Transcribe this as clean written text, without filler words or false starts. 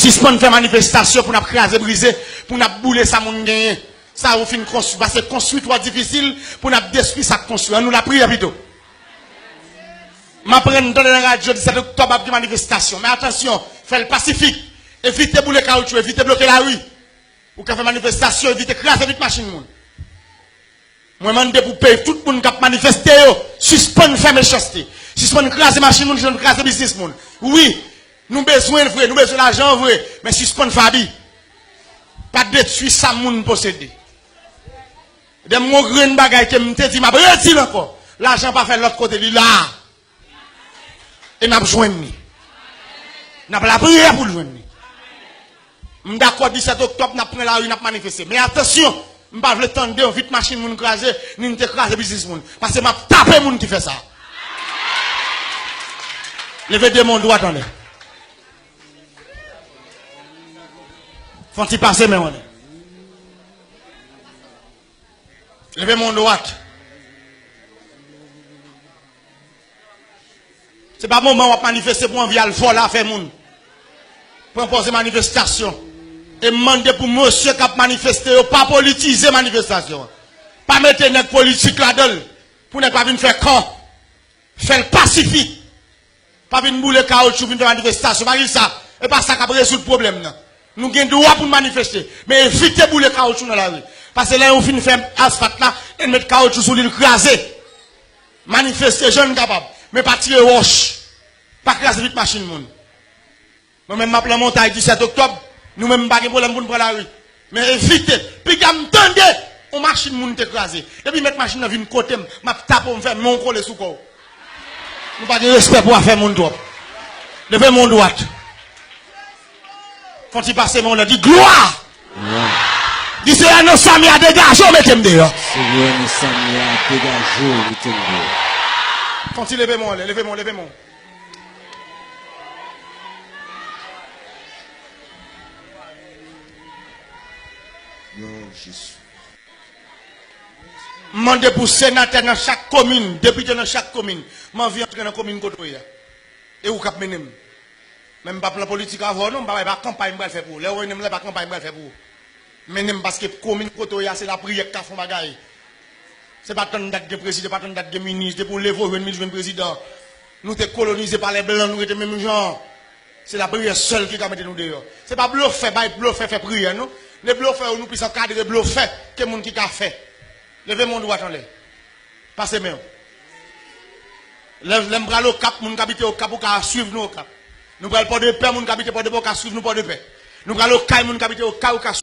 suspendre faire manifestation pour nous craser, briser, pour nous bouler ça, mon gagné. Ça, vous finissez construire. Parce que construire trop difficile pour nous détruire ça construire. Nous la prière plutôt. Je prends dans la radio 17 octobre après manifestation. Mais attention, faites le pacifique. Évitez bouler caoutchouc, évitez bloquer la rue. Ou qu'à faire manifestation, évitez craser vite machine. Moi, je demande pour payer tout le monde qui a manifesté, suspendre faire méchanceté. Suspendre craser machine, craser business. Oui, nous besoin de vrai, nous besoin d'argent vrai, mais suspendre Fabi. Pas de détruire ça, moun posséder. Des mon grain bagay que me dit, m'a retire encore. L'argent pas fait l'autre côté, là. Et n'a besoin de nous. N'a pas la prière pour le joindre. Je suis d'accord, 17 octobre, n'a pris la rue, n'a manifesté. Mais attention, je ne vais pas attendre, vite machine, moun craser, ni craser business moun. Parce que m'a tapé moun qui fait ça. Levez de mon doigt, attendez. Faut-il passer, mais on est. Levez mon droit. C'est pas moment où on va manifester pour envier le vol à faire moun. Pour imposer manifestation. Et demander pour monsieur qui a manifesté, pas politiser manifestation. Pas mettre une politique là-dedans. Pour ne pas venir faire camp. Faire le pacifique. Pas venir bouler caoutchouc, venir faire manifestation. Pas ça. Et pas ça qui a résoudre le problème. Nous avons le droit pour manifester. Mais évitez bouler caoutchouc dans la rue. Parce que là, on finit faire asphalte là, et mettre caoutchouc sur l'île crasé. Manifester, jeune capable. Mais pas tirer roche. Pas craser vite machine, moun. Moi-même, ma plan montagne 17 octobre, nous-mêmes, pas de problème pour nous prendre la rue. Mais évitez. Puis, quand m'tendez, on machine, moun te crasé. Et puis, mettre machine dans une côté, ma tape pour me faire mon coller sous corps. Nous pas de respect pour faire mon droit. Levez mon droit. Faut-il passer mon nom? Dit gloire. Dis c'est nos amis à dégager, mettez-moi dehors. Seigneur, nos amis à dégager, mettez-moi dehors. Faut-il lever mon, levez mon, levez mon. Non, Jésus. Mandez pour sénateur dans chaque commune, député dans chaque commune. M'en viens entrer dans la commune côté. Et où cap menem. Même pas plan politique avant, non, pas campagne pour faire pour. Là où on pas campagne pour faire pour. Menem parce que commune côté c'est la prière qu'a font bagaille. C'est pas tant date de président, pas tant date de ministre, pour lever le président. Nous sommes colonisés par les blancs, nous sommes même genre. C'est la prière seule qui a mis nous dehors. C'est pas bluffer, bluffer fait prière, non? Les bluffers, nous puissions cadrer bluffer, que monde qui a fait. Levez mon doigt en l'air. Passez même. Lève bras au cap, mon habite au cap pour suivre nous au cap. Nous prenons pas de paix, mon habite pas de paix, suivre nous pas de paix. Nous prenons au cap, mon habite au cap,